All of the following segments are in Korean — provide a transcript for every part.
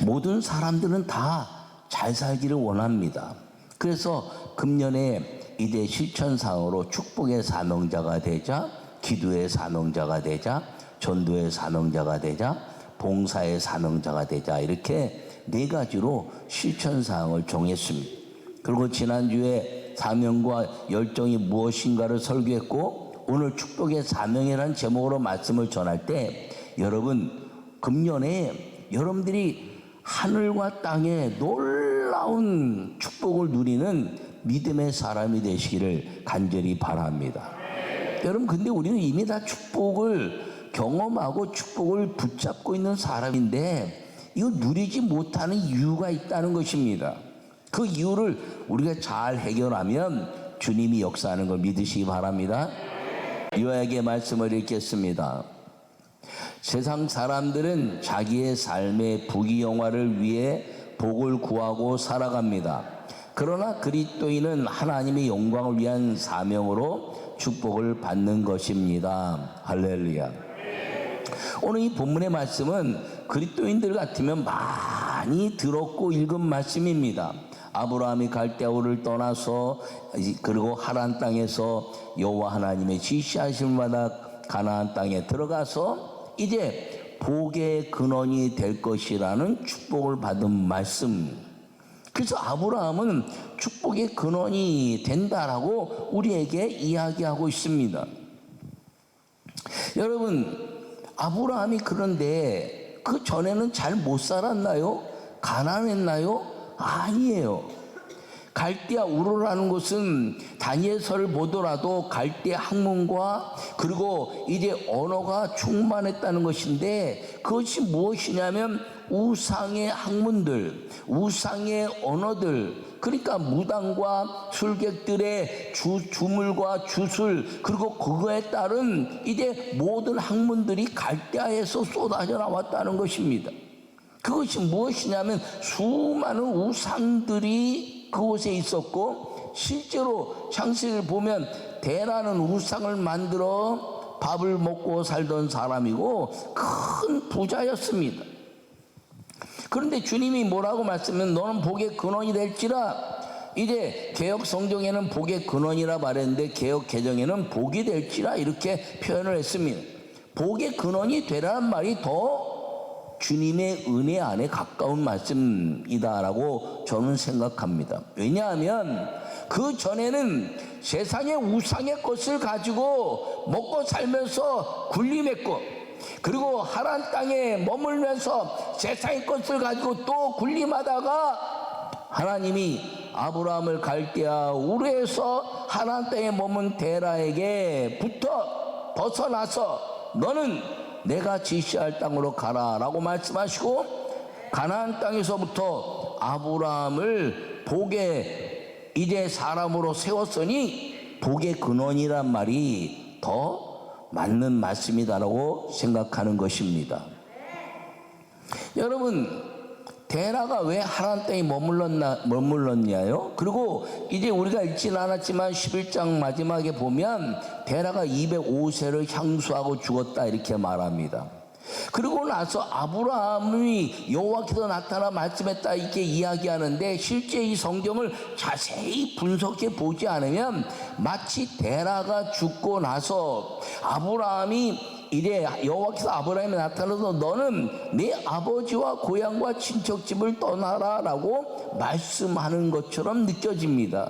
모든 사람들은 다 잘 살기를 원합니다. 그래서 금년에 이제 실천상으로 축복의 사명자가 되자, 기도의 사명자가 되자, 전도의 사명자가 되자, 봉사의 사명자가 되자, 이렇게 4가지로 실천사항을 정했습니다. 그리고 지난주에 사명과 열정이 무엇인가를 설교했고, 오늘 축복의 사명이라는 제목으로 말씀을 전할 때, 여러분 금년에 여러분들이 하늘과 땅에 놀라운 축복을 누리는 믿음의 사람이 되시기를 간절히 바랍니다. 여러분, 근데 우리는 이미 다 축복을 경험하고 축복을 붙잡고 있는 사람인데, 이거 누리지 못하는 이유가 있다는 것입니다. 그 이유를 우리가 잘 해결하면 주님이 역사하는 걸 믿으시기 바랍니다. 요약의 말씀을 읽겠습니다. 세상 사람들은 자기의 삶의 부귀영화를 위해 복을 구하고 살아갑니다. 그러나 그리스도인은 하나님의 영광을 위한 사명으로 축복을 받는 것입니다. 할렐루야. 오늘 이 본문의 말씀은 그리스도인들 같으면 많이 들었고 읽은 말씀입니다. 아브라함이 갈대아우를 떠나서 그리고 하란 땅에서 여호와 하나님의 지시하신 바다 가나안 땅에 들어가서 이제 복의 근원이 될 것이라는 축복을 받은 말씀. 그래서 아브라함은 축복의 근원이 된다라고 우리에게 이야기하고 있습니다. 여러분, 아브라함이 그런데 그 전에는 잘 못 살았나요? 가난했나요? 아니에요. 갈대아 우르라는 곳은 다니엘서를 보더라도 갈대아 학문과 그리고 이제 언어가 충만했다는 것인데, 그것이 무엇이냐면 우상의 학문들, 우상의 언어들, 그러니까 무당과 술객들의 주물과 주술, 그리고 그거에 따른 이제 모든 학문들이 갈대아에서 쏟아져 나왔다는 것입니다. 그것이 무엇이냐면 수많은 우상들이 그곳에 있었고, 실제로 창세기를 보면 대라는 우상을 만들어 밥을 먹고 살던 사람이고 큰 부자였습니다. 그런데 주님이 뭐라고 말씀하면 너는 복의 근원이 될지라, 이제 개역 성경에는 복의 근원이라 말했는데 개역 개정에는 복이 될지라 이렇게 표현을 했습니다. 복의 근원이 되라는 말이 더 주님의 은혜 안에 가까운 말씀이다라고 저는 생각합니다. 왜냐하면 그 전에는 세상의 우상의 것을 가지고 먹고 살면서 군림했고, 그리고 하란 땅에 머물면서 세상의 것을 가지고 또 군림하다가 하나님이 아브라함을 갈대아 우르에서 하란 땅에 머문 데라에게 벗어나서 너는 내가 지시할 땅으로 가라 라고 말씀하시고, 가나안 땅에서부터 아브라함을 복의 이제 사람으로 세웠으니 복의 근원이란 말이 더 맞는 말씀이다라고 생각하는 것입니다. 여러분, 데라가 왜 하란 땅에 머물렀냐요? 그리고 이제 우리가 읽지는 않았지만 11장 마지막에 보면 데라가 205세를 향수하고 죽었다 이렇게 말합니다. 그리고 나서 아브라함이 여호와께서 나타나 말씀했다 이렇게 이야기하는데, 실제 이 성경을 자세히 분석해 보지 않으면 마치 데라가 죽고 나서 아브라함이 이래 여호와께서 아브라함에 나타나서 너는 네 아버지와 고향과 친척집을 떠나라 라고 말씀하는 것처럼 느껴집니다.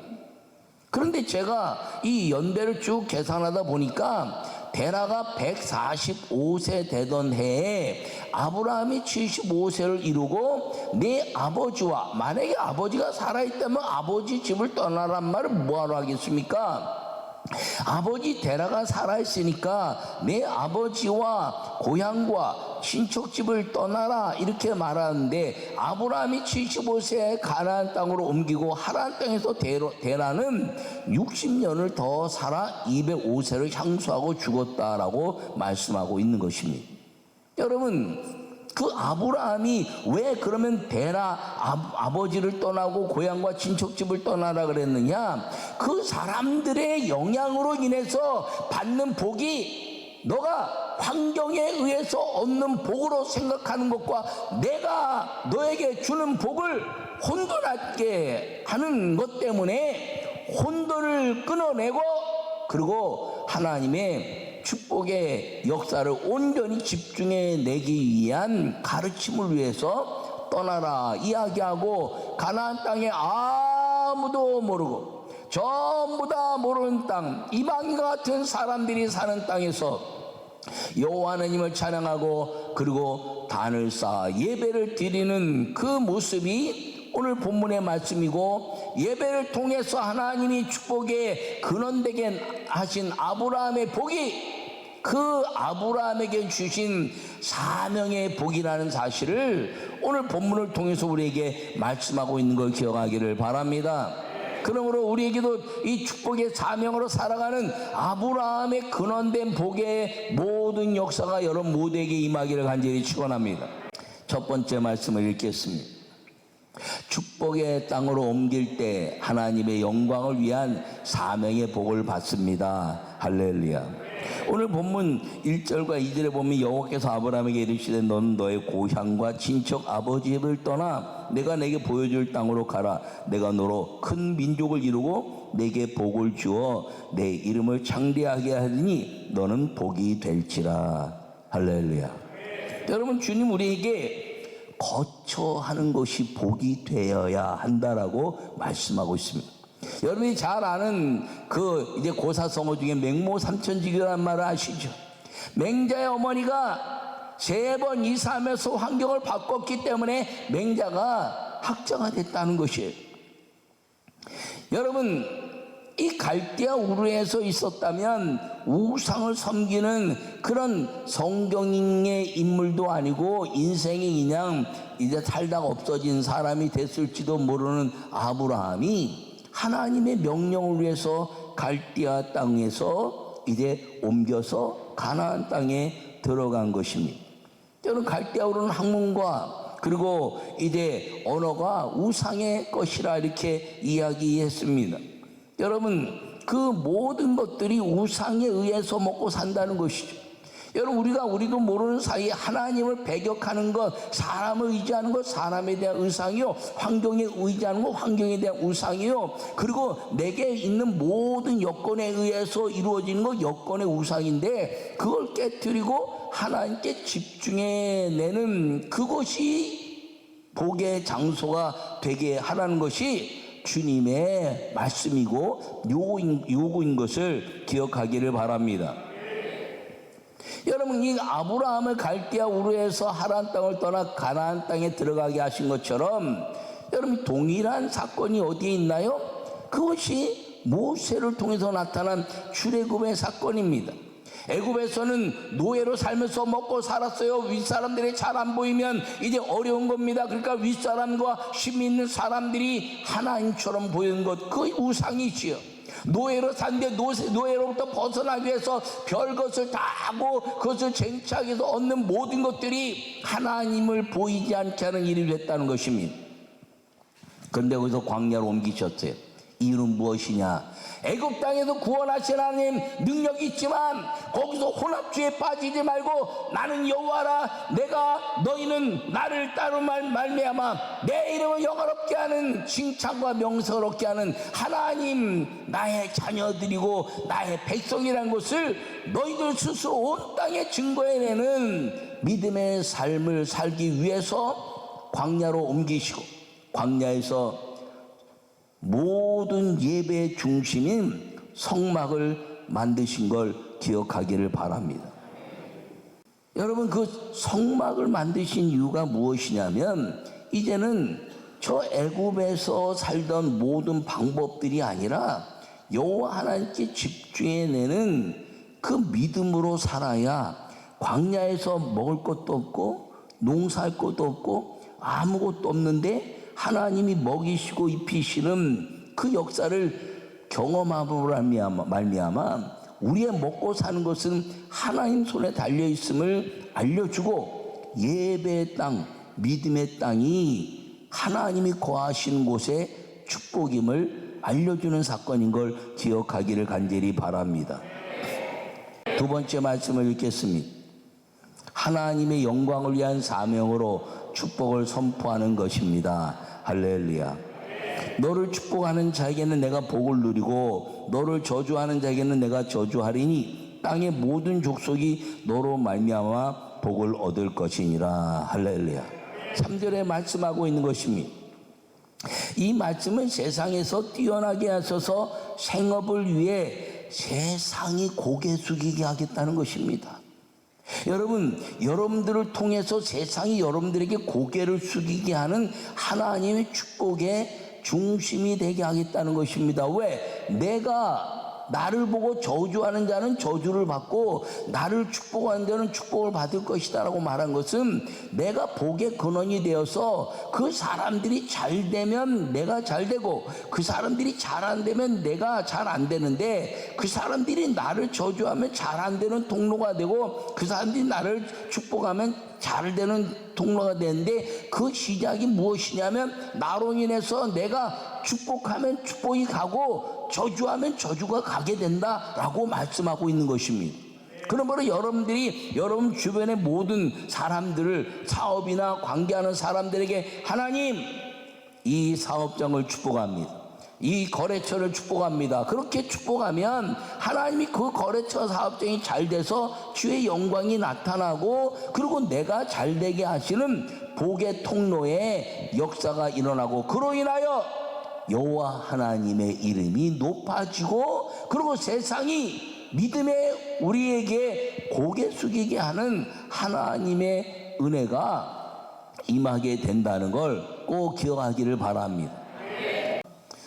그런데 제가 이 연배를 쭉 계산하다 보니까 데라가 145세 되던 해에 아브라함이 75세를 이루고 내 아버지와, 만약에 아버지가 살아있다면 아버지 집을 떠나란 말을 뭐하러 하겠습니까? 아버지 데라가 살아있으니까 내 아버지와 고향과 친척집을 떠나라 이렇게 말하는데, 아브라함이 75세에 가나안 땅으로 옮기고 하란 땅에서 데라는 60년을 더 살아 205세를 향수하고 죽었다라고 말씀하고 있는 것입니다. 여러분, 그 아브라함이 왜 그러면 데라 아버지를 떠나고 고향과 친척집을 떠나라 그랬느냐? 그 사람들의 영향으로 인해서 받는 복이 너가 환경에 의해서 얻는 복으로 생각하는 것과 내가 너에게 주는 복을 혼돈하게 하는 것 때문에 혼돈을 끊어내고, 그리고 하나님의 축복의 역사를 온전히 집중해 내기 위한 가르침을 위해서 떠나라 이야기하고, 가나안 땅에 아무도 모르고 전부 다 모르는 땅, 이방인 같은 사람들이 사는 땅에서 여호와 하나님을 찬양하고 그리고 단을 쌓아 예배를 드리는 그 모습이 오늘 본문의 말씀이고, 예배를 통해서 하나님이 축복의 근원되게 하신 아브라함의 복이 그 아브라함에게 주신 사명의 복이라는 사실을 오늘 본문을 통해서 우리에게 말씀하고 있는 걸 기억하기를 바랍니다. 그러므로 우리에게도 이 축복의 사명으로 살아가는 아브라함의 근원된 복의 모든 역사가 여러분 모두에게 임하기를 간절히 축원합니다. 첫 번째 말씀을 읽겠습니다. 축복의 땅으로 옮길 때 하나님의 영광을 위한 사명의 복을 받습니다. 할렐루야. 오늘 본문 1절과 2절에 보면 여호와께서 아브라함에게 이르시되 너는 너의 고향과 친척 아버지 집을 떠나 내가 내게 보여줄 땅으로 가라. 내가 너로 큰 민족을 이루고 내게 복을 주어 내 이름을 창대하게 하리니 너는 복이 될지라. 할렐루야. 여러분, 주님 우리에게 거처하는 것이 복이 되어야 한다라고 말씀하고 있습니다. 여러분이 잘 아는 그 이제 고사성어 중에 맹모 삼천지교라는 말을 아시죠? 맹자의 어머니가 3번 이사하면서 환경을 바꿨기 때문에 맹자가 학자가 됐다는 것이에요. 여러분, 이 갈대아 우르에서 있었다면 우상을 섬기는 그런 성경의 인물도 아니고 인생이 그냥 이제 살다가 없어진 사람이 됐을지도 모르는 아브라함이 하나님의 명령을 위해서 갈대아 땅에서 이제 옮겨서 가나안 땅에 들어간 것입니다. 여러분, 갈대아 우르는 학문과 그리고 이제 언어가 우상의 것이라 이렇게 이야기했습니다. 여러분, 그 모든 것들이 우상에 의해서 먹고 산다는 것이죠. 여러분, 우리도 모르는 사이에 하나님을 배격하는 것, 사람을 의지하는 것, 사람에 대한 우상이요, 환경에 의지하는 것, 환경에 대한 우상이요, 그리고 내게 있는 모든 여건에 의해서 이루어지는 것, 여건의 우상인데, 그걸 깨뜨리고 하나님께 집중해내는 그것이 복의 장소가 되게 하라는 것이 주님의 말씀이고 요구인 것을 기억하기를 바랍니다. 여러분, 이 아브라함을 갈대아 우르에서 하란 땅을 떠나 가나안 땅에 들어가게 하신 것처럼 여러분, 동일한 사건이 어디에 있나요? 그것이 모세를 통해서 나타난 출애굽의 사건입니다. 애굽에서는 노예로 살면서 먹고 살았어요. 윗사람들이 잘 안 보이면 이제 어려운 겁니다. 그러니까 윗사람과 힘 있는 사람들이 하나님처럼 보이는 것, 그 우상이지요. 노예로 산데 노예로부터 벗어나기 위해서 별것을 다 하고 그것을 쟁취하기 위해서 얻는 모든 것들이 하나님을 보이지 않게 하는 일이 됐다는 것입니다. 그런데 거기서 광야로 옮기셨어요. 이유는 무엇이냐? 애굽 땅에서 구원하신 하나님 능력이 있지만 거기서 혼합주의에 빠지지 말고 나는 여호와라, 내가 너희는 나를 따로 말미암아 내 이름을 영화롭게 하는 칭찬과 명성을 얻게 하는 하나님, 나의 자녀들이고 나의 백성이라는 것을 너희들 스스로 온 땅에 증거해내는 믿음의 삶을 살기 위해서 광야로 옮기시고, 광야에서 모든 예배의 중심인 성막을 만드신 걸 기억하기를 바랍니다. 여러분, 그 성막을 만드신 이유가 무엇이냐면 이제는 저 애굽에서 살던 모든 방법들이 아니라 여호와 하나님께 집중해내는 그 믿음으로 살아야 광야에서 먹을 것도 없고 농사할 것도 없고 아무것도 없는데 하나님이 먹이시고 입히시는 그 역사를 경험함으로 말미암아 우리의 먹고 사는 것은 하나님 손에 달려있음을 알려주고, 예배의 땅, 믿음의 땅이 하나님이 거하시는 곳의 축복임을 알려주는 사건인 걸 기억하기를 간절히 바랍니다. 두 번째 말씀을 읽겠습니다. 하나님의 영광을 위한 사명으로 축복을 선포하는 것입니다. 할렐루야. 너를 축복하는 자에게는 내가 복을 누리고 너를 저주하는 자에게는 내가 저주하리니 땅의 모든 족속이 너로 말미암아 복을 얻을 것이니라. 할렐루야. 3절에 말씀하고 있는 것입니다. 이 말씀은 세상에서 뛰어나게 하셔서 생업을 위해 세상이 고개 숙이게 하겠다는 것입니다. 여러분, 여러분들을 통해서 세상이 여러분들에게 고개를 숙이게 하는 하나님의 축복의 중심이 되게 하겠다는 것입니다. 왜? 내가 나를 보고 저주하는 자는 저주를 받고 나를 축복하는 자는 축복을 받을 것이다 라고 말한 것은 내가 복의 근원이 되어서 그 사람들이 잘 되면 내가 잘 되고 그 사람들이 잘 안 되면 내가 잘 안 되는데 그 사람들이 나를 저주하면 잘 안 되는 통로가 되고 그 사람들이 나를 축복하면 잘 되는 통로가 되는데 그 시작이 무엇이냐면 나로 인해서 내가 축복하면 축복이 가고 저주하면 저주가 가게 된다라고 말씀하고 있는 것입니다. 그러므로 여러분들이 여러분 주변의 모든 사람들을 사업이나 관계하는 사람들에게 하나님 이 사업장을 축복합니다. 이 거래처를 축복합니다. 그렇게 축복하면 하나님이 그 거래처 사업장이 잘 돼서 주의 영광이 나타나고 그리고 내가 잘 되게 하시는 복의 통로에 역사가 일어나고 그로 인하여 여호와 하나님의 이름이 높아지고 그리고 세상이 믿음에 우리에게 고개 숙이게 하는 하나님의 은혜가 임하게 된다는 걸 꼭 기억하기를 바랍니다.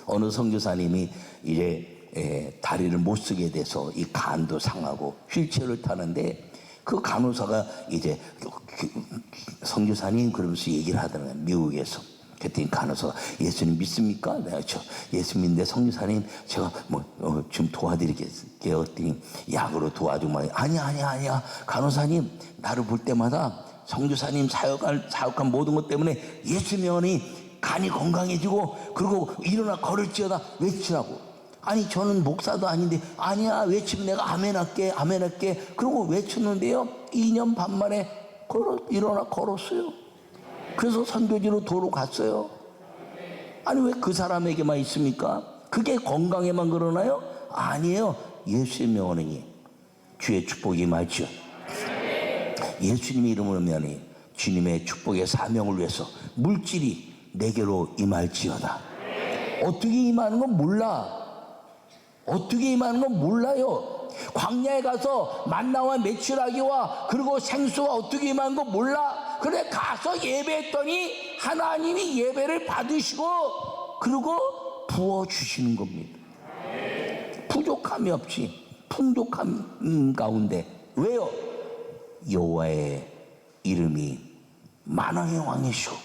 어느 선교사님이 이제 다리를 못 쓰게 돼서 이 간도 상하고 휠체어를 타는데 그 간호사가 이제 선교사님 그러면서 얘기를 하더라고요. 미국에서. 그랬더니 간호사가 예수님 믿습니까? 내가 저 예수 믿는데 선교사님 제가 좀 도와드릴게요. 그랬더니 약으로 도와주면 아니야 간호사님 나를 볼 때마다 선교사님 사역한 모든 것 때문에 예수 명언이 간이 건강해지고 그리고 일어나 걸을지어다 외치라고. 아니 저는 목사도 아닌데 아니야 외치면 내가 아멘할게 그러고 외쳤는데요 2년 반 만에 일어나 걸었어요. 그래서 선교지로 도로 갔어요. 아니 왜 그 사람에게만 있습니까? 그게 건강에만 그러나요? 아니에요. 예수의 명언이 주의 축복이 임할지어. 예수님의 이름으로 명하니 주님의 축복의 사명을 위해서 물질이 내게로 임할지어다. 어떻게 임하는 건 몰라. 어떻게 임하는 건 몰라요. 광야에 가서 만나와 메추라기와 그리고 생수가 어떻게 임하는 건 몰라. 그래 가서 예배했더니 하나님이 예배를 받으시고 그리고 부어주시는 겁니다. 부족함이 없이 풍족함 가운데. 왜요? 여호와의 이름이 만왕의 왕이시고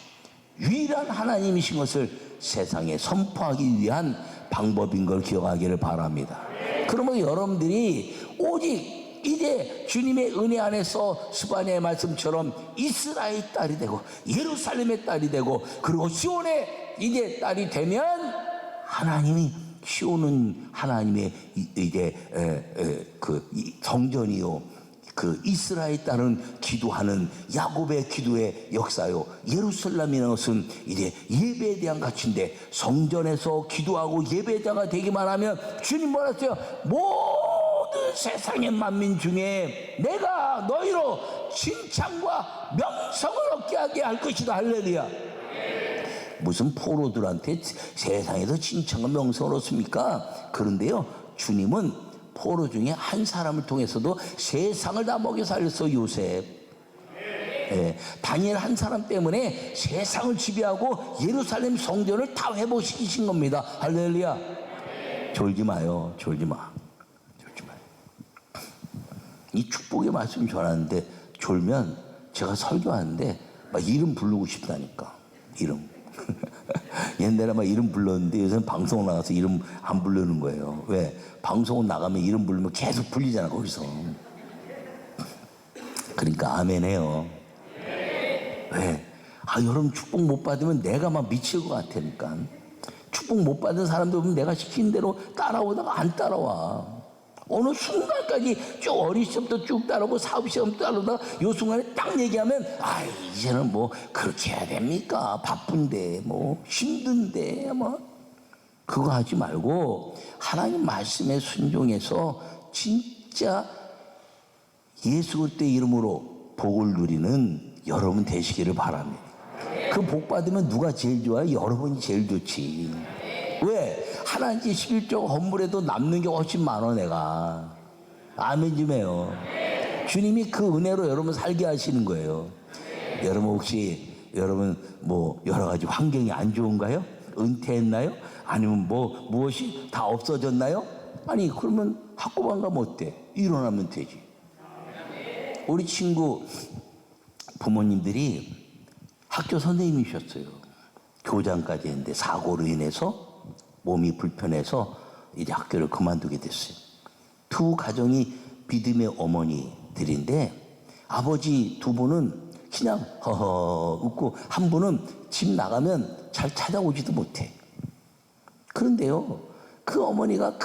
유일한 하나님이신 것을 세상에 선포하기 위한 방법인 걸 기억하기를 바랍니다. 그러면 여러분들이 오직 이제 주님의 은혜 안에서 스바냐의 말씀처럼 이스라엘 딸이 되고 예루살렘의 딸이 되고 그리고 시온의 이제 딸이 되면 하나님이 시온은 하나님의 이제 그 성전이요 그 이스라엘 딸은 기도하는 야곱의 기도의 역사요 예루살렘이라는 것은 이제 예배에 대한 가치인데 성전에서 기도하고 예배자가 되기만 하면 주님 뭐라 했어요? 모든 세상의 만민 중에 내가 너희로 칭찬과 명성을 얻게 하게 할 것이다. 할렐루야. 무슨 포로들한테 세상에서 칭찬과 명성을 얻습니까? 그런데요 주님은 포로 중에 한 사람을 통해서도 세상을 다 먹여 살렸어. 요셉. 다니엘 한 사람 때문에 세상을 지배하고 예루살렘 성전을 다 회복시키신 겁니다. 할렐루야. 졸지 마요. 졸지 마. 이 축복의 말씀 전하는데 졸면 제가 설교하는데 막 이름 부르고 싶다니까. 이름. 옛날에 막 이름 불렀는데 요새는 방송 나가서 이름 안 부르는 거예요. 왜? 방송 나가면 이름 부르면 계속 불리잖아 거기서. 그러니까 아멘해요. 왜? 여러분 축복 못 받으면 내가 막 미칠 것 같으니까. 축복 못 받은 사람들 보면 내가 시킨 대로 따라오다가 안 따라와. 어느 순간까지 쭉 어릴 때부터 쭉 따르고 사업 시험 따르다 요 순간에 딱 얘기하면 아 이제는 뭐 그렇게 해야 됩니까? 바쁜데 뭐 힘든데 뭐 그거 하지 말고 하나님 말씀에 순종해서 진짜 예수 그리스도의 이름으로 복을 누리는 여러분 되시기를 바랍니다. 그 복 받으면 누가 제일 좋아요? 여러분이 제일 좋지. 왜? 하나님께 11조 헌물에도 남는 게 훨씬 많아 내가. 아멘 좀 해요. 주님이 그 은혜로 여러분 살게 하시는 거예요. 여러분 혹시 여러분 뭐 여러 가지 환경이 안 좋은가요? 은퇴했나요? 아니면 뭐 무엇이 다 없어졌나요? 아니 그러면 학교 안 가면 어때? 일어나면 되지. 우리 친구 부모님들이 학교 선생님이셨어요. 교장까지 했는데 사고로 인해서 몸이 불편해서 이제 학교를 그만두게 됐어요. 두 가정이 믿음의 어머니들인데 아버지 두 분은 그냥 허허 웃고 한 분은 집 나가면 잘 찾아오지도 못해. 그런데요 그 어머니가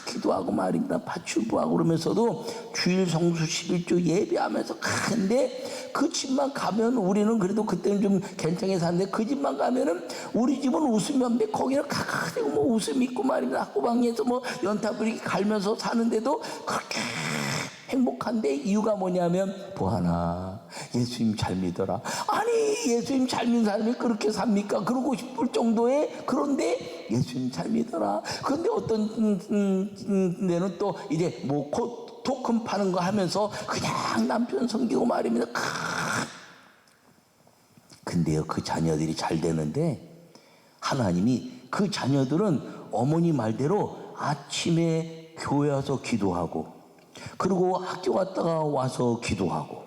기도하고 말입니다. 파출부하고 그러면서도 주일 성수 11조 예배하면서 근데 그 집만 가면 우리는 그래도 그때는 좀 괜찮게 사는데 그 집만 가면은 우리 집은 웃음이 없는데 거기는 가가지고 뭐 웃음 있고 말입니다. 학구방에서 뭐 연타불이 갈면서 사는데도 그렇게 행복한데 이유가 뭐냐면 보아나 예수님 잘 믿어라. 아니 예수님 잘 믿는 사람이 그렇게 삽니까? 그러고 싶을 정도의 그런데 예수님 잘 믿어라. 그런데 어떤 데는 또 이제 뭐 토큰 파는 거 하면서 그냥 남편 섬기고 말입니다. 근데요 그 자녀들이 잘 되는데 하나님이 그 자녀들은 어머니 말대로 아침에 교회 와서 기도하고 그리고 학교 갔다가 와서 기도하고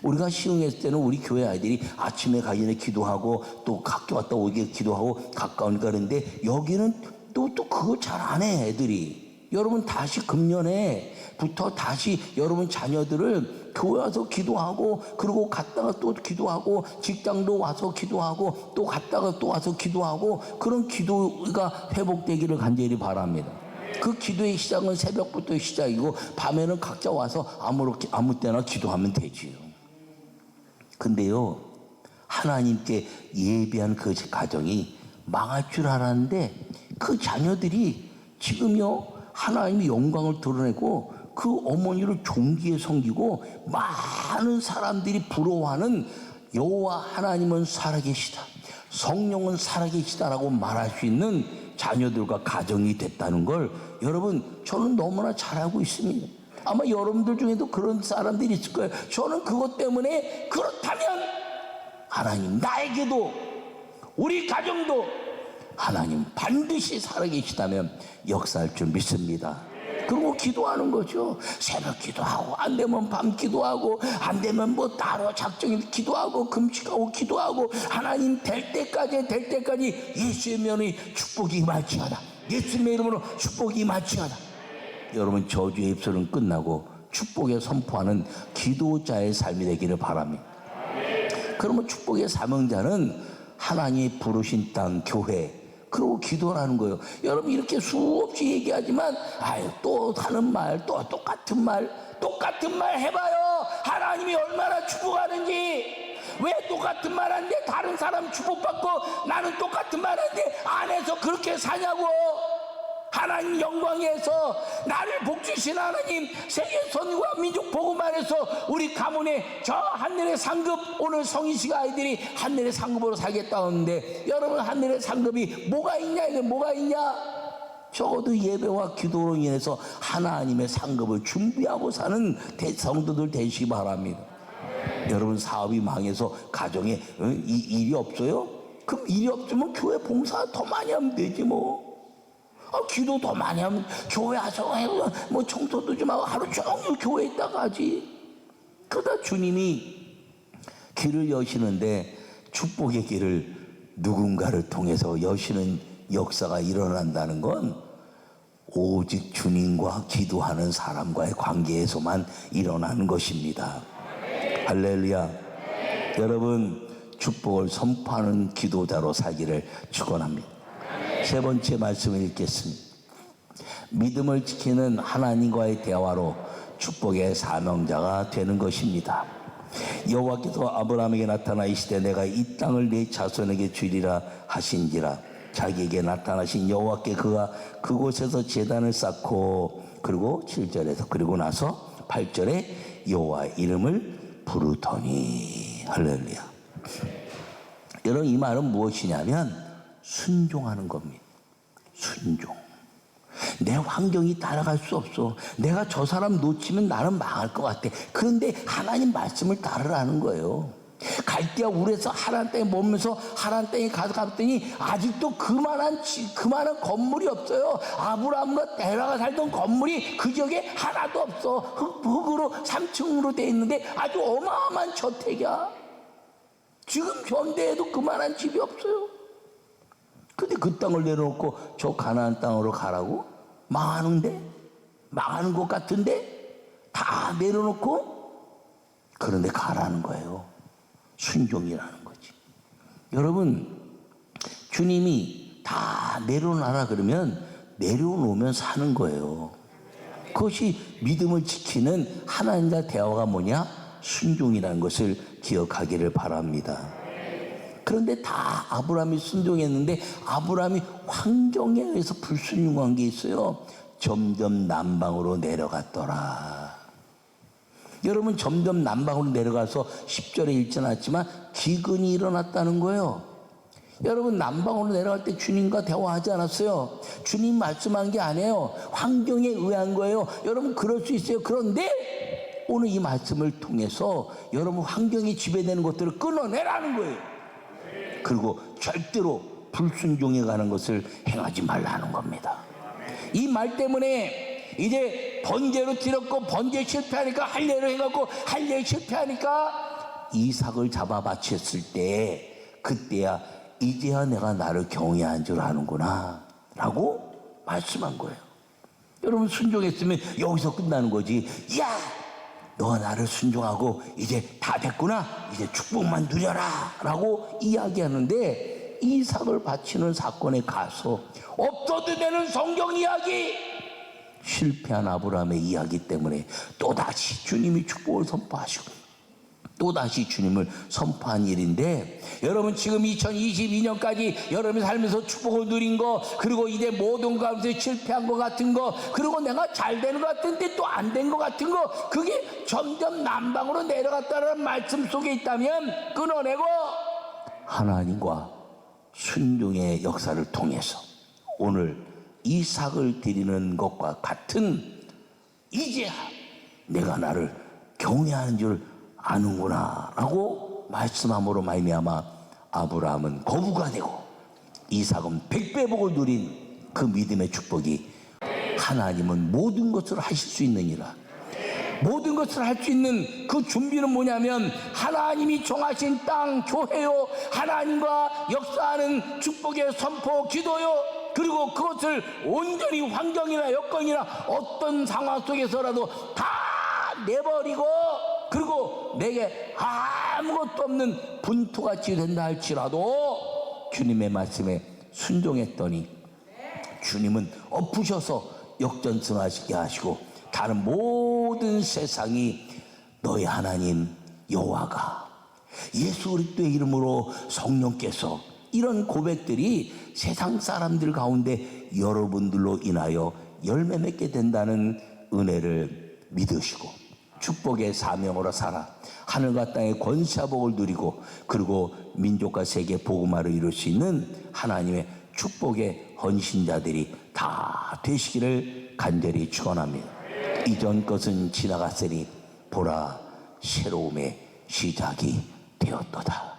우리가 시흥했을 때는 우리 교회 아이들이 아침에 가기 전에 기도하고 또 학교 갔다 오게 기도하고 가까우니까 그런데 여기는 또 그거 잘 안 해 애들이. 여러분 다시 금년에부터 다시 여러분 자녀들을 교회 와서 기도하고 그리고 갔다가 또 기도하고 직장도 와서 기도하고 또 갔다가 또 와서 기도하고 그런 기도가 회복되기를 간절히 바랍니다. 그 기도의 시작은 새벽부터 시작이고 밤에는 각자 와서 아무 때나 기도하면 되지요. 근데요 하나님께 예배한 그 가정이 망할 줄 알았는데 그 자녀들이 지금요 하나님의 영광을 드러내고 그 어머니를 존귀에 섬기고 많은 사람들이 부러워하는 여호와 하나님은 살아계시다, 성령은 살아계시다라고 말할 수 있는 자녀들과 가정이 됐다는 걸 여러분 저는 너무나 잘 알고 있습니다. 아마 여러분들 중에도 그런 사람들이 있을 거예요. 저는 그것 때문에 그렇다면 하나님 나에게도 우리 가정도 하나님 반드시 살아계시다면 역사할 줄 믿습니다. 그리고 기도하는 거죠. 새벽 기도하고 안 되면 밤 기도하고 안 되면 뭐 따로 작정일 기도하고 금식하고 기도하고 하나님 될 때까지 예수의 면의 축복이 임할지어다. 예수님의 이름으로 축복이 임할지어다. 여러분 저주의 입술은 끝나고 축복에 선포하는 기도자의 삶이 되기를 바랍니다. 그러면 축복의 사명자는 하나님이 부르신 땅 교회 그리고 기도하는 거예요. 여러분 이렇게 수없이 얘기하지만 또 하는 말 또 똑같은 말 해봐요. 하나님이 얼마나 축복하는지. 왜 똑같은 말 하는데 다른 사람 축복받고 나는 똑같은 말 하는데 안에서 그렇게 사냐고. 하나님 영광에서 나를 복주신 하나님 세계 선교와 민족 복음만에서 우리 가문에 저 하늘의 상급 오늘 성인식 아이들이 하늘의 상급으로 살겠다 하는데 여러분 하늘의 상급이 뭐가 있냐 이게 뭐가 있냐. 적어도 예배와 기도로 인해서 하나님의 상급을 준비하고 사는 성도들 되시기 바랍니다. 여러분 사업이 망해서 가정에 일이 없어요? 그럼 일이 없으면 교회 봉사 더 많이 하면 되지 뭐. 기도 더 많이 하면 교회 와서 뭐 청소도 좀 하고 하루 종일 교회에 있다가 하지. 그러다 주님이 길을 여시는데 축복의 길을 누군가를 통해서 여시는 역사가 일어난다는 건 오직 주님과 기도하는 사람과의 관계에서만 일어나는 것입니다. 할렐루야. 여러분 축복을 선포하는 기도자로 살기를 축원합니다. 세 번째 말씀을 읽겠습니다. 믿음을 지키는 하나님과의 대화로 축복의 사명자가 되는 것입니다. 여호와께서 아브라함에게 나타나 이시되 내가 이 땅을 네 자손에게 주리라 하신지라. 자기에게 나타나신 여호와께 그가 그곳에서 제단을 쌓고, 그리고 7절에서 그리고 나서 8절에 여호와 이름을 부르더니. 할렐루야. 여러분, 이 말은 무엇이냐면 순종하는 겁니다. 순종. 내 환경이 따라갈 수 없어. 내가 저 사람 놓치면 나는 망할 것 같아. 그런데 하나님 말씀을 따르라는 거예요. 갈대아 우르에서 하란 땅에 머물면서 하란 땅에 가서 갔더니 아직도 그만한 건물이 없어요. 아브라함과 데라가 살던 건물이 그 지역에 하나도 없어. 흙으로 3층으로 돼 있는데 아주 어마어마한 저택이야. 지금 현대에도 그만한 집이 없어요. 근데 그 땅을 내려놓고 저 가나안 땅으로 가라고? 망하는데? 망하는 것 같은데? 다 내려놓고? 그런데 가라는 거예요. 순종이라는 거지. 여러분, 주님이 다 내려놔라 그러면 내려놓으면 사는 거예요. 그것이 믿음을 지키는 하나님과 대화가 뭐냐? 순종이라는 것을 기억하기를 바랍니다. 그런데 다 아브라함이 순종했는데 아브라함이 환경에 의해서 불순종한 게 있어요. 점점 남방으로 내려갔더라. 여러분, 점점 남방으로 내려가서 10절에 읽지 않았지만 기근이 일어났다는 거예요. 여러분, 남방으로 내려갈 때 주님과 대화하지 않았어요. 주님 말씀한 게 아니에요. 환경에 의한 거예요. 여러분, 그럴 수 있어요. 그런데 오늘 이 말씀을 통해서 여러분 환경이 지배되는 것들을 끊어내라는 거예요. 그리고 절대로 불순종해 가는 것을 행하지 말라는 겁니다. 이 말 때문에 이제 번제로 드렸고 번제 실패하니까 할례로 해갖고 할례 실패하니까 이삭을 잡아 바쳤을 때 그때야 이제야 내가 나를 경외한 줄 아는구나 라고 말씀한 거예요. 여러분, 순종했으면 여기서 끝나는 거지. 야, 너 나를 순종하고 이제 다 됐구나, 이제 축복만 누려라 라고 이야기하는데 이삭을 바치는 사건에 가서 없어도 되는 성경 이야기, 실패한 아브라함의 이야기 때문에 또다시 주님이 축복을 선포하시고 또다시 주님을 선포한 일인데, 여러분 지금 2022년까지 여러분이 살면서 축복을 누린 거, 그리고 이제 모든 가운데 실패한 것 같은 거, 그리고 내가 잘 되는 것 같은데 또 안 된 것 같은 거, 그게 점점 남방으로 내려갔다는 말씀 속에 있다면 끊어내고 하나님과 순종의 역사를 통해서 오늘 이삭을 드리는 것과 같은, 이제야 내가 나를 경외하는 줄 아는구나 라고 말씀함으로 말미암아 아브라함은 거부가 되고 이삭은 100배 복을 누린 그 믿음의 축복이, 하나님은 모든 것을 하실 수 있느니라. 모든 것을 할 수 있는 그 준비는 뭐냐면 하나님이 정하신 땅, 교회요, 하나님과 역사하는 축복의 선포, 기도요, 그리고 그것을 온전히 환경이나 여건이나 어떤 상황 속에서라도 다 내버리고, 그리고 내게 아무것도 없는 분투같이 된다 할지라도 주님의 말씀에 순종했더니 주님은 엎으셔서 역전승하시게 하시고 다른 모든 세상이 너희 하나님 여호와가 예수 그리스도의 이름으로 성령께서, 이런 고백들이 세상 사람들 가운데 여러분들로 인하여 열매 맺게 된다는 은혜를 믿으시고 축복의 사명으로 살아 하늘과 땅의 권세와 복을 누리고, 그리고 민족과 세계 복음화를 이룰 수 있는 하나님의 축복의 헌신자들이 다 되시기를 간절히 축원합니다. 이전 것은 지나갔으니 보라, 새로움의 시작이 되었도다.